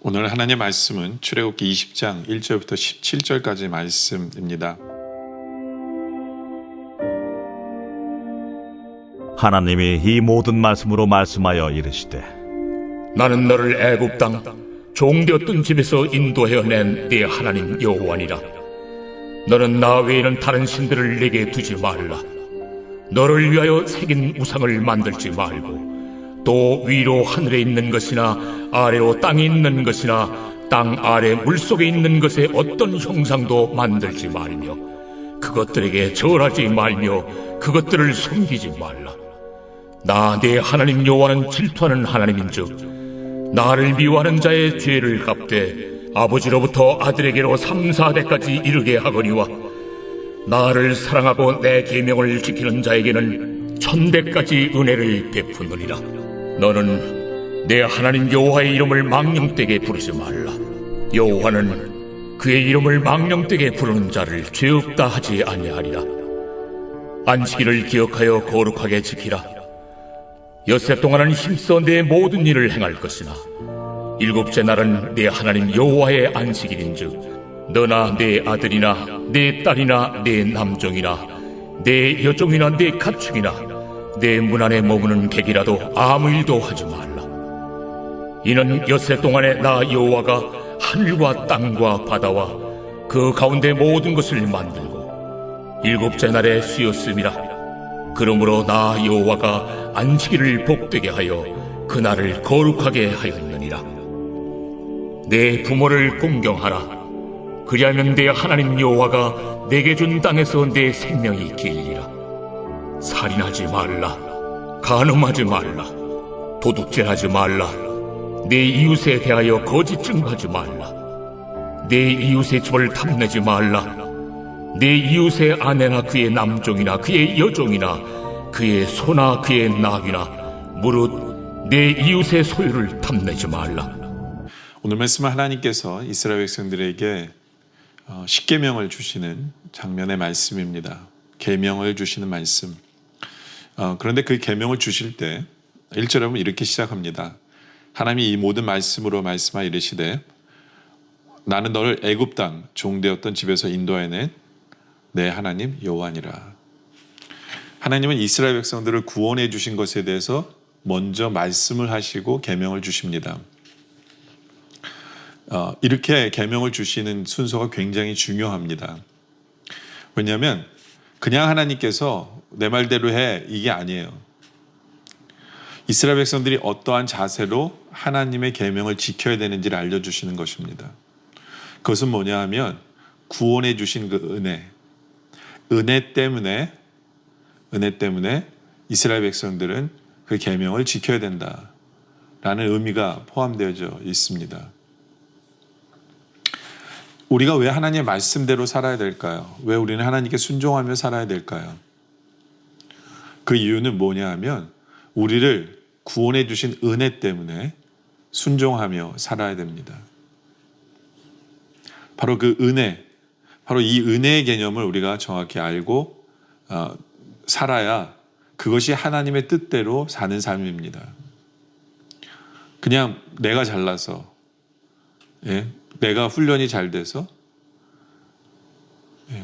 오늘 하나님의 말씀은 출애굽기 20장 1절부터 17절까지 말씀입니다. 하나님이 이 모든 말씀으로 말씀하여 이르시되 나는 너를 애굽 땅 종되었던 집에서 인도하여 낸 네 하나님 여호와니라. 너는 나 외에는 다른 신들을 내게 두지 말라. 너를 위하여 새긴 우상을 만들지 말고 또 위로 하늘에 있는 것이나 아래로 땅에 있는 것이나 땅 아래 물속에 있는 것의 어떤 형상도 만들지 말며 그것들에게 절하지 말며 그것들을 섬기지 말라. 나 네 하나님 여호와는 질투하는 하나님인즉 나를 미워하는 자의 죄를 갚되 아버지로부터 아들에게로 3, 4대까지 이르게 하거니와 나를 사랑하고 내 계명을 지키는 자에게는 1000대까지 은혜를 베푸느니라. 너는 내 하나님 여호와의 이름을 망령되게 부르지 말라. 여호와는 그의 이름을 망령되게 부르는 자를 죄 없다 하지 아니하리라. 안식일을 기억하여 거룩하게 지키라. 엿새 동안은 힘써 내 모든 일을 행할 것이나 일곱째 날은 내 하나님 여호와의 안식일인즉 너나 내 아들이나 내 딸이나 내 남종이나 내 여종이나 내 가축이나 내 문 안에 머무는 객이라도 아무 일도 하지 말라. 이는 엿새 동안에 나 여호와가 하늘과 땅과 바다와 그 가운데 모든 것을 만들고 일곱째 날에 쉬었음이라. 그러므로 나 여호와가 안식일을 복되게 하여 그날을 거룩하게 하였느니라. 내 부모를 공경하라. 그리하면 내 하나님 여호와가 내게 준 땅에서 내 생명이 길리라. 살인하지 말라. 간음하지 말라. 도둑질하지 말라. 내 이웃에 대하여 거짓 증거하지 말라. 내 이웃의 집을 탐내지 말라. 내 이웃의 아내나 그의 남종이나 그의 여종이나 그의 소나 그의 낙이나 무릇 내 이웃의 소유를 탐내지 말라. 오늘 말씀은 하나님께서 이스라엘 백성들에게 십계명을 주시는 장면의 말씀입니다. 계명을 주시는 말씀. 그런데 그 계명을 주실 때 1절에 보면 이렇게 시작합니다. 하나님이 이 모든 말씀으로 말씀하여 이르시되 나는 너를 애굽 땅 종되었던 집에서 인도하여낸 내 하나님 여호와니라. 하나님은 이스라엘 백성들을 구원해 주신 것에 대해서 먼저 말씀을 하시고 계명을 주십니다. 이렇게 계명을 주시는 순서가 굉장히 중요합니다. 왜냐하면 그냥 하나님께서 내 말대로 해 이게 아니에요. 이스라엘 백성들이 어떠한 자세로 하나님의 계명을 지켜야 되는지를 알려주시는 것입니다. 그것은 뭐냐 하면 구원해 주신 그 은혜 때문에 이스라엘 백성들은 그 계명을 지켜야 된다라는 의미가 포함되어져 있습니다. 우리가 왜 하나님의 말씀대로 살아야 될까요? 왜 우리는 하나님께 순종하며 살아야 될까요? 그 이유는 뭐냐 하면 우리를 구원해 주신 은혜 때문에 순종하며 살아야 됩니다. 바로 그 은혜, 바로 이 은혜의 개념을 우리가 정확히 알고 살아야 그것이 하나님의 뜻대로 사는 삶입니다. 그냥 내가 잘나서 내가 훈련이 잘 돼서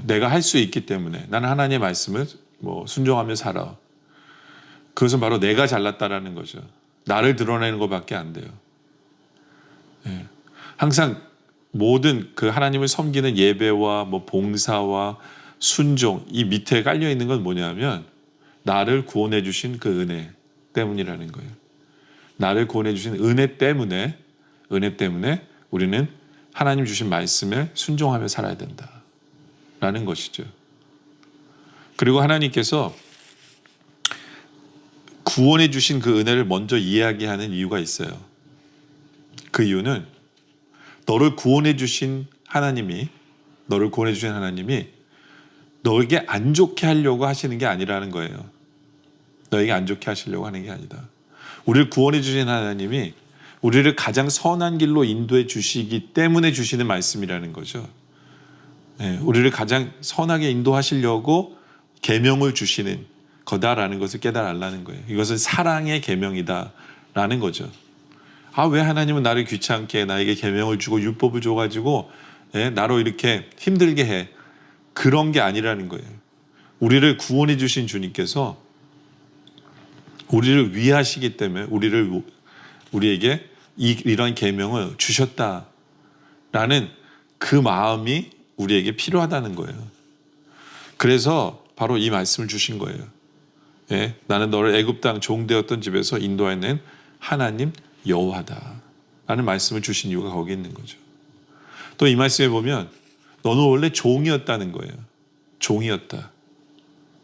내가 할 수 있기 때문에 나는 하나님의 말씀을 순종하며 살아. 그것은 바로 내가 잘났다라는 거죠. 나를 드러내는 것밖에 안 돼요. 항상 모든 그 하나님을 섬기는 예배와 봉사와 순종 이 밑에 깔려 있는 건 뭐냐면 나를 구원해 주신 그 은혜 때문이라는 거예요. 나를 구원해 주신 은혜 때문에 우리는 하나님 주신 말씀에 순종하며 살아야 된다라는 것이죠. 그리고 하나님께서 구원해 주신 그 은혜를 먼저 이야기하는 이유가 있어요. 그 이유는 너를 구원해 주신 하나님이 너에게 안 좋게 하려고 하시는 게 아니라는 거예요. 너에게 안 좋게 하시려고 하는 게 아니다. 우리를 구원해 주신 하나님이 우리를 가장 선한 길로 인도해 주시기 때문에 주시는 말씀이라는 거죠. 우리를 가장 선하게 인도하시려고 계명을 주시는 거다라는 것을 깨달으라는 거예요. 이것은 사랑의 계명이다라는 거죠. 아, 왜 하나님은 나를 귀찮게 나에게 계명을 주고 율법을 줘가지고 나로 이렇게 힘들게 해. 그런 게 아니라는 거예요. 우리를 구원해 주신 주님께서 우리를 위하시기 때문에 우리에게 이런 계명을 주셨다라는 그 마음이 우리에게 필요하다는 거예요. 그래서 바로 이 말씀을 주신 거예요. 나는 너를 애굽 땅 종되었던 집에서 인도해낸 하나님 여호와다 라는 말씀을 주신 이유가 거기 있는 거죠. 또 이 말씀에 보면 너는 원래 종이었다는 거예요. 종이었다.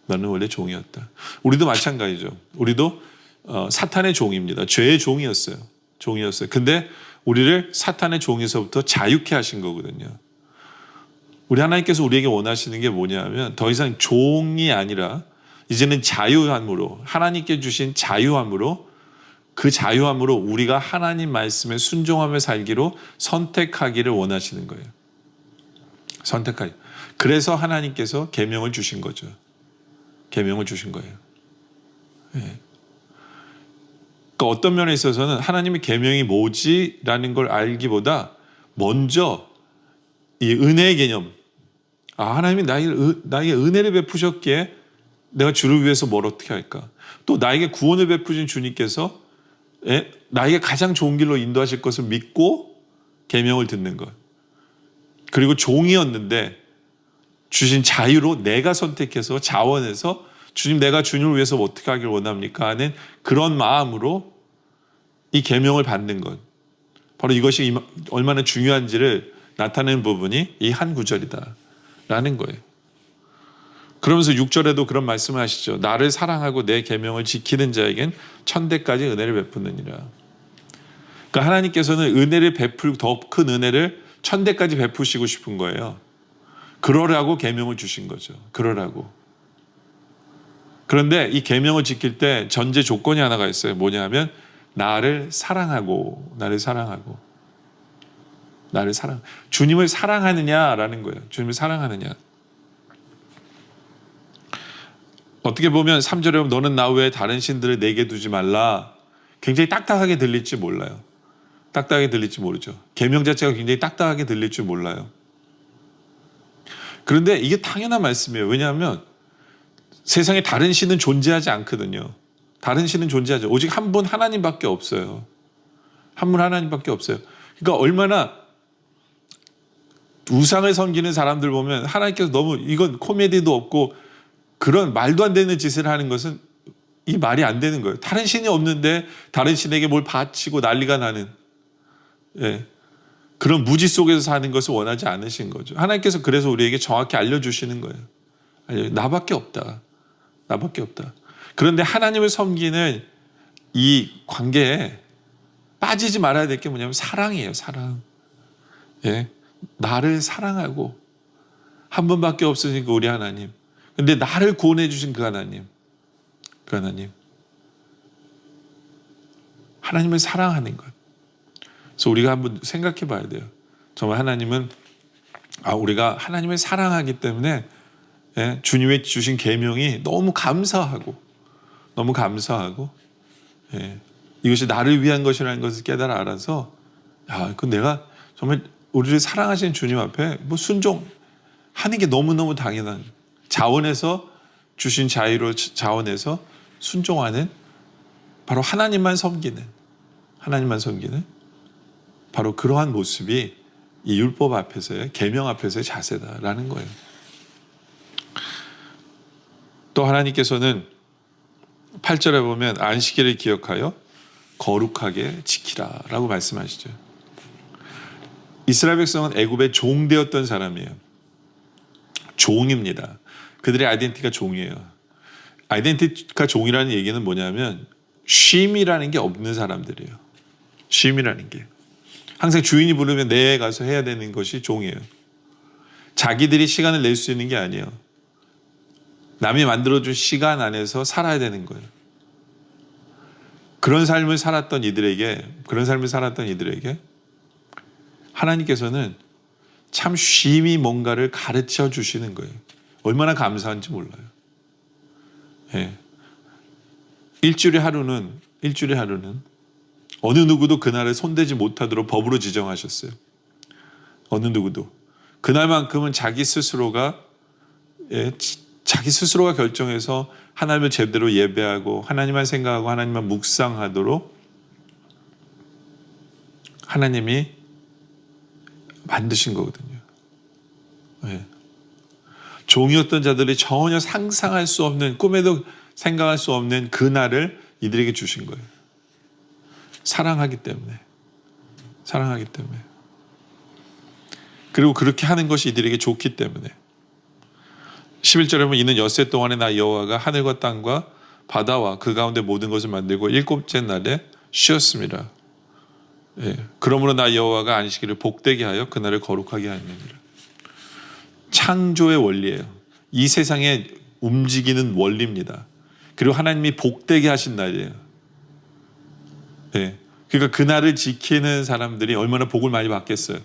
너는 원래 종이었다. 우리도 마찬가지죠. 우리도 사탄의 종입니다. 죄의 종이었어요. 근데 우리를 사탄의 종에서부터 자유케 하신 거거든요. 우리 하나님께서 우리에게 원하시는 게 뭐냐면 더 이상 종이 아니라 이제는 자유함으로, 하나님께 주신 자유함으로, 그 자유함으로 우리가 하나님 말씀에 순종하며 살기로 선택하기를 원하시는 거예요. 선택하기. 그래서 하나님께서 계명을 주신 거죠. 계명을 주신 거예요. 그러니까 어떤 면에 있어서는 하나님의 계명이 뭐지라는 걸 알기보다 먼저 이 은혜의 개념, 하나님이 나에게 은혜를 베푸셨기에 내가 주를 위해서 뭘 어떻게 할까? 또 나에게 구원을 베푸신 주님께서 나에게 가장 좋은 길로 인도하실 것을 믿고 계명을 듣는 것. 그리고 종이었는데 주신 자유로 내가 선택해서 자원해서 주님, 내가 주님을 위해서 어떻게 하길 원합니까? 하는 그런 마음으로 이 계명을 받는 것. 바로 이것이 얼마나 중요한지를 나타내는 부분이 이 한 구절이다라는 거예요. 그러면서 6절에도 그런 말씀을 하시죠. 나를 사랑하고 내 계명을 지키는 자에겐 천대까지 은혜를 베푸느니라. 그러니까 하나님께서는 은혜를 더 큰 은혜를 천대까지 베푸시고 싶은 거예요. 그러라고 계명을 주신 거죠. 그러라고. 그런데 이 계명을 지킬 때 전제 조건이 하나가 있어요. 뭐냐면 나를 사랑하고. 주님을 사랑하느냐라는 거예요. 주님을 사랑하느냐. 어떻게 보면 3절에 보면 너는 나 외에 다른 신들을 내게 두지 말라. 굉장히 딱딱하게 들릴지 몰라요. 딱딱하게 들릴지 모르죠. 계명 자체가 굉장히 딱딱하게 들릴 줄 몰라요. 그런데 이게 당연한 말씀이에요. 왜냐하면 세상에 다른 신은 존재하지 않거든요. 다른 신은 존재하죠. 오직 한 분 하나님밖에 없어요. 한 분 하나님밖에 없어요. 그러니까 얼마나 우상을 섬기는 사람들 보면 하나님께서 너무 이건 코미디도 없고 그런 말도 안 되는 짓을 하는 것은 이 말이 안 되는 거예요. 다른 신이 없는데 다른 신에게 뭘 바치고 난리가 나는 그런 무지 속에서 사는 것을 원하지 않으신 거죠. 하나님께서 그래서 우리에게 정확히 알려주시는 거예요. 나밖에 없다. 그런데 하나님을 섬기는 이 관계에 빠지지 말아야 될 게 뭐냐면 사랑이에요. 사랑. 나를 사랑하고 한 분밖에 없으니까 우리 하나님. 근데 나를 구원해 주신 그 하나님. 하나님을 사랑하는 것. 그래서 우리가 한번 생각해 봐야 돼요. 정말 하나님은 우리가 하나님을 사랑하기 때문에 주님의 주신 계명이 너무 감사하고 이것이 나를 위한 것이라는 것을 깨달아 알아서 그 내가 정말 우리를 사랑하시는 주님 앞에 순종하는 게 너무너무 당연한 자원에서 주신 자원에서 순종하는 바로 하나님만 섬기는 바로 그러한 모습이 이 율법 앞에서의 계명 앞에서의 자세다라는 거예요. 또 하나님께서는 8절에 보면 안식일을 기억하여 거룩하게 지키라라고 말씀하시죠. 이스라엘 백성은 애굽의 종되었던 사람이에요. 종입니다. 그들의 아이덴티티가 종이에요. 아이덴티티가 종이라는 얘기는 뭐냐면 쉼이라는 게 없는 사람들이에요. 쉼이라는 게. 항상 주인이 부르면 내에 가서 해야 되는 것이 종이에요. 자기들이 시간을 낼 수 있는 게 아니에요. 남이 만들어준 시간 안에서 살아야 되는 거예요. 그런 삶을 살았던 이들에게 하나님께서는 참 쉼이 뭔가를 가르쳐 주시는 거예요. 얼마나 감사한지 몰라요. 일주일에 하루는 어느 누구도 그날을 손대지 못하도록 법으로 지정하셨어요. 어느 누구도. 그날만큼은 자기 스스로가 결정해서 하나님을 제대로 예배하고 하나님만 생각하고 하나님만 묵상하도록 하나님이 만드신 거거든요. 예. 종이었던 자들이 전혀 상상할 수 없는, 꿈에도 생각할 수 없는 그날을 이들에게 주신 거예요. 사랑하기 때문에. 그리고 그렇게 하는 것이 이들에게 좋기 때문에. 11절에 보면 이는 엿새 동안에 나 여호와가 하늘과 땅과 바다와 그 가운데 모든 것을 만들고 일곱째 날에 쉬었습니다. 예. 그러므로 나 여호와가 안식일을 복되게 하여 그날을 거룩하게 하느니라. 창조의 원리예요. 이 세상에 움직이는 원리입니다. 그리고 하나님이 복되게 하신 날이에요. 예. 그러니까 그날을 지키는 사람들이 얼마나 복을 많이 받겠어요.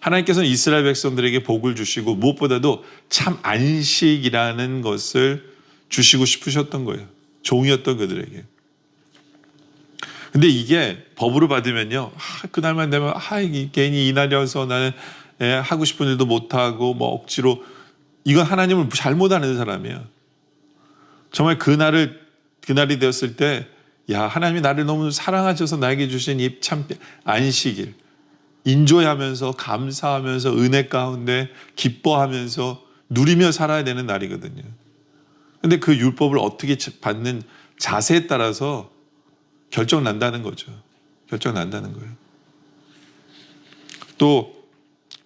하나님께서는 이스라엘 백성들에게 복을 주시고 무엇보다도 참 안식이라는 것을 주시고 싶으셨던 거예요. 종이었던 그들에게. 근데 이게 법으로 받으면요, 그날만 되면 괜히 이날이어서 나는 하고 싶은 일도 못하고 뭐 억지로, 이건 하나님을 잘못 아는 사람이에요. 정말 그날이 되었을 때, 야, 하나님이 나를 너무 사랑하셔서 나에게 주신 이 참 안식일, 인조하면서 감사하면서 은혜 가운데 기뻐하면서 누리며 살아야 되는 날이거든요. 근데 그 율법을 어떻게 받는 자세에 따라서 결정 난다는 거죠. 결정 난다는 거예요. 또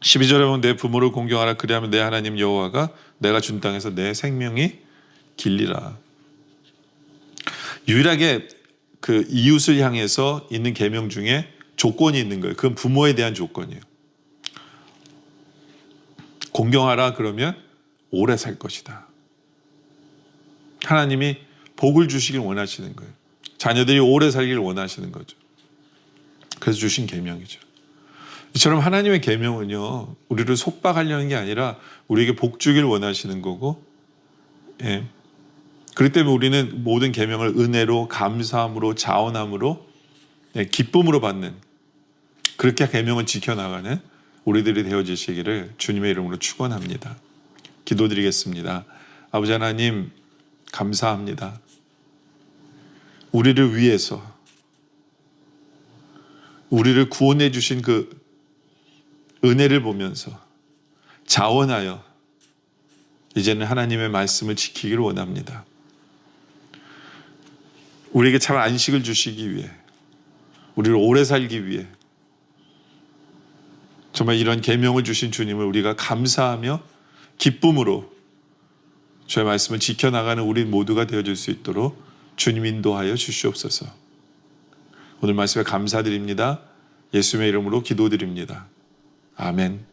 12절에 보면 내 부모를 공경하라 그리하면 내 하나님 여호와가 내가 준 땅에서 내 생명이 길리라. 유일하게 그 이웃을 향해서 있는 계명 중에 조건이 있는 거예요. 그건 부모에 대한 조건이에요. 공경하라 그러면 오래 살 것이다. 하나님이 복을 주시길 원하시는 거예요. 자녀들이 오래 살기를 원하시는 거죠. 그래서 주신 계명이죠. 이처럼 하나님의 계명은요, 우리를 속박하려는 게 아니라 우리에게 복 주길 원하시는 거고, 예. 그렇기 때문에 우리는 모든 계명을 은혜로, 감사함으로, 자원함으로, 기쁨으로 받는, 그렇게 계명을 지켜나가는 우리들이 되어지시기를 주님의 이름으로 축원합니다. 기도드리겠습니다. 아버지 하나님, 감사합니다. 우리를 위해서, 우리를 구원해 주신 그 은혜를 보면서 자원하여 이제는 하나님의 말씀을 지키기를 원합니다. 우리에게 참 안식을 주시기 위해, 우리를 오래 살기 위해 정말 이런 계명을 주신 주님을 우리가 감사하며 기쁨으로 주의 말씀을 지켜나가는 우리 모두가 되어줄 수 있도록 주님 인도하여 주시옵소서. 오늘 말씀에 감사드립니다. 예수님의 이름으로 기도드립니다. 아멘.